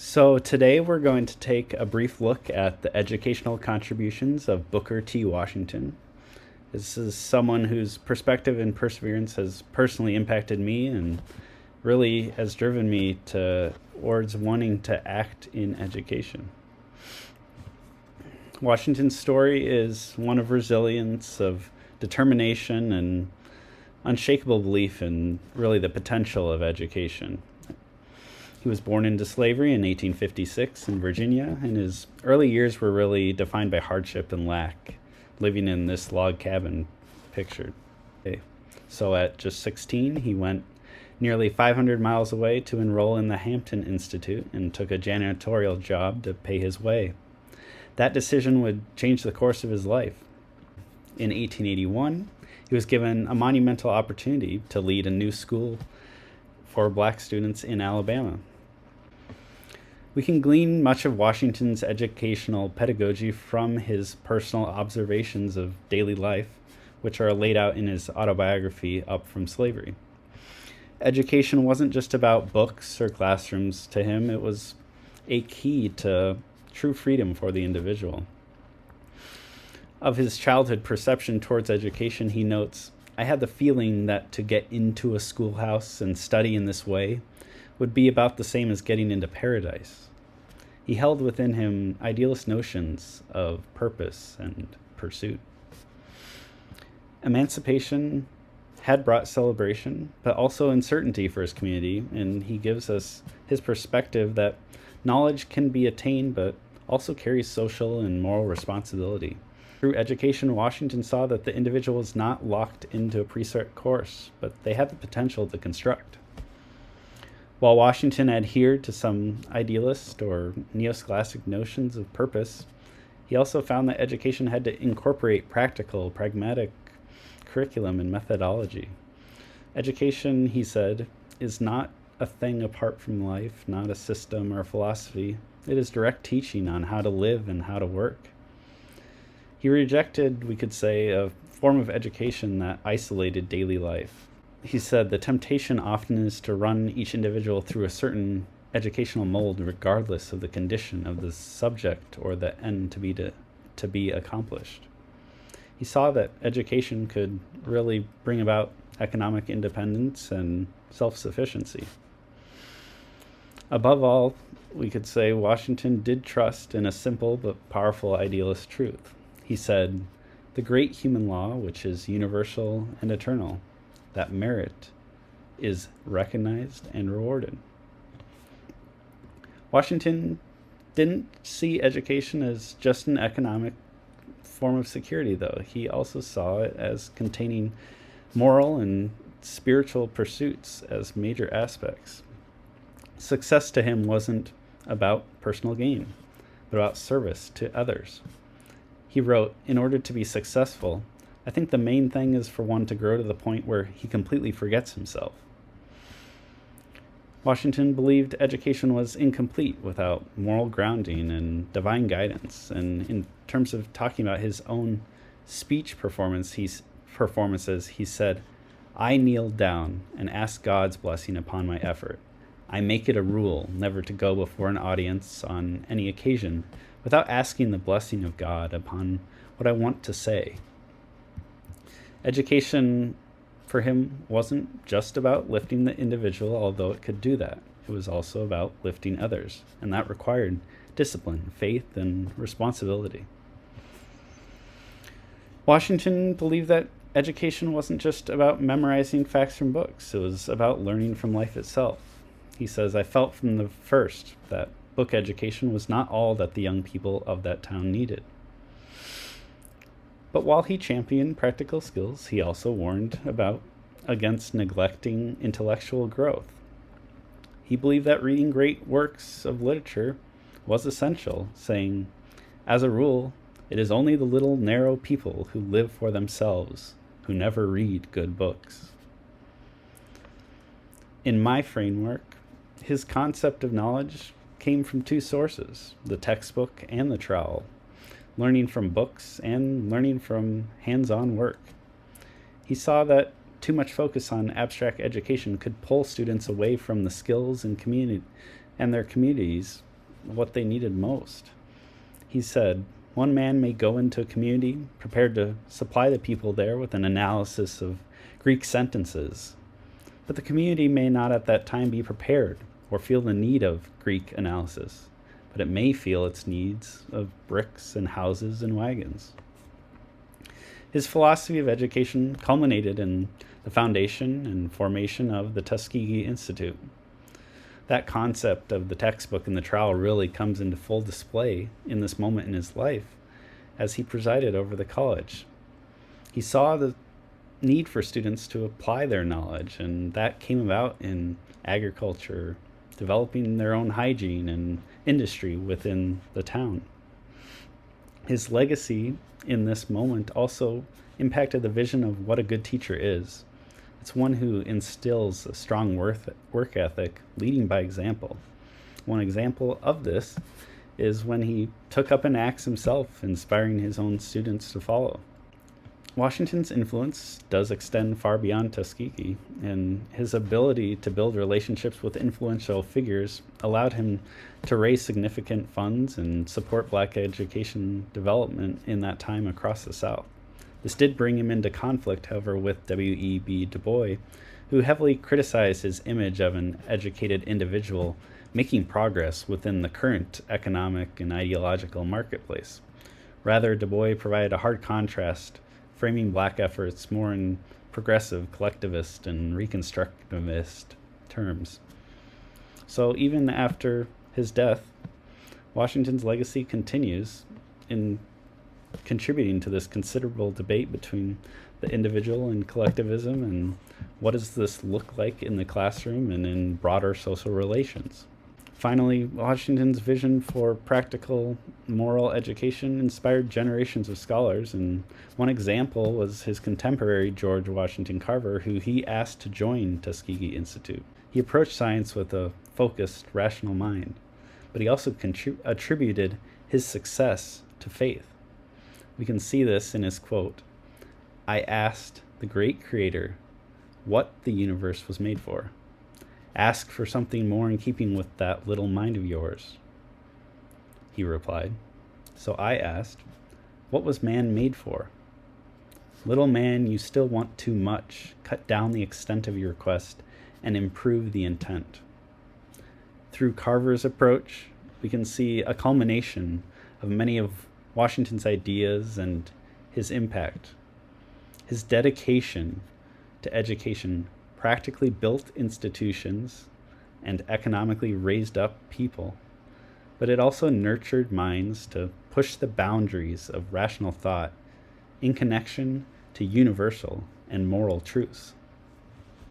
So today we're going to take a brief look at the educational contributions of Booker T. Washington. This is someone whose perspective and perseverance has personally impacted me and really has driven me towards wanting to act in education. Washington's story is one of resilience, of determination, and unshakable belief in really the potential of education. He was born into slavery in 1856 in Virginia, and his early years were really defined by hardship and lack, living in this log cabin pictured. Okay. So at just 16, he went nearly 500 miles away to enroll in the Hampton Institute and took a janitorial job to pay his way. That decision would change the course of his life. In 1881, he was given a monumental opportunity to lead a new school for black students in Alabama. We can glean much of Washington's educational pedagogy from his personal observations of daily life, which are laid out in his autobiography, Up from Slavery. Education wasn't just about books or classrooms to him, it was a key to true freedom for the individual. Of his childhood perception towards education, he notes, "I had the feeling that to get into a schoolhouse and study in this way would be about the same as getting into paradise." He held within him idealist notions of purpose and pursuit. Emancipation had brought celebration, but also uncertainty for his community, and he gives us his perspective that knowledge can be attained, but also carries social and moral responsibility. Through education, Washington saw that the individual was not locked into a preset course, but they had the potential to construct. While Washington adhered to some idealist or neoscholastic notions of purpose, he also found that education had to incorporate practical, pragmatic curriculum and methodology. Education, he said, is not a thing apart from life, not a system or a philosophy. It is direct teaching on how to live and how to work. He rejected, we could say, a form of education that isolated daily life. He said the temptation often is to run each individual through a certain educational mold regardless of the condition of the subject or the end to be accomplished. He saw that education could really bring about economic independence and self-sufficiency. Above all, we could say Washington did trust in a simple but powerful idealist truth. He said, "The great human law, which is universal and eternal, that merit is recognized and rewarded." Washington didn't see education as just an economic form of security, though. He also saw it as containing moral and spiritual pursuits as major aspects. Success to him wasn't about personal gain, but about service to others. He wrote, "In order to be successful, I think the main thing is for one to grow to the point where he completely forgets himself." Washington believed education was incomplete without moral grounding and divine guidance. And in terms of talking about his own speech performances, he said, "I kneel down and ask God's blessing upon my effort. I make it a rule never to go before an audience on any occasion without asking the blessing of God upon what I want to say." Education for him wasn't just about lifting the individual, although it could do that. It was also about lifting others, and that required discipline, faith, and responsibility. Washington believed that education wasn't just about memorizing facts from books. It was about learning from life itself. He says, "I felt from the first that book education was not all that the young people of that town needed." But while he championed practical skills, he also warned against neglecting intellectual growth. He believed that reading great works of literature was essential, saying, "As a rule, it is only the little narrow people who live for themselves, who never read good books." In my framework, his concept of knowledge came from two sources, the textbook and the trowel, learning from books and learning from hands-on work. He saw that too much focus on abstract education could pull students away from the skills and their communities what they needed most. He said, "One man may go into a community prepared to supply the people there with an analysis of Greek sentences, but the community may not at that time be prepared or feel the need of Greek analysis, but it may feel its needs of bricks and houses and wagons." His philosophy of education culminated in the foundation and formation of the Tuskegee Institute. That concept of the textbook and the trowel really comes into full display in this moment in his life as he presided over the college. He saw the need for students to apply their knowledge, and that came about in agriculture, developing their own hygiene and industry within the town. His legacy in this moment also impacted the vision of what a good teacher is. It's one who instills a strong work ethic, leading by example. One example of this is when he took up an axe himself, inspiring his own students to follow. Washington's influence does extend far beyond Tuskegee, and his ability to build relationships with influential figures allowed him to raise significant funds and support Black education development in that time across the South. This did bring him into conflict, however, with W.E.B. Du Bois, who heavily criticized his image of an educated individual making progress within the current economic and ideological marketplace. Rather, Du Bois provided a hard contrast, framing Black efforts more in progressive, collectivist, and reconstructivist terms. So even after his death, Washington's legacy continues in contributing to this considerable debate between the individual and collectivism, and what does this look like in the classroom and in broader social relations. Finally, Washington's vision for practical moral education inspired generations of scholars, and one example was his contemporary George Washington Carver, who he asked to join Tuskegee Institute. He approached science with a focused, rational mind, but he also attributed his success to faith. We can see this in his quote, "I asked the great creator what the universe was made for. Ask for something more in keeping with that little mind of yours." He replied, "So I asked, what was man made for? Little man, you still want too much. Cut down the extent of your quest and improve the intent." Through Carver's approach, we can see a culmination of many of Washington's ideas and his impact. His dedication to education practically built institutions and economically raised up people, but it also nurtured minds to push the boundaries of rational thought in connection to universal and moral truths.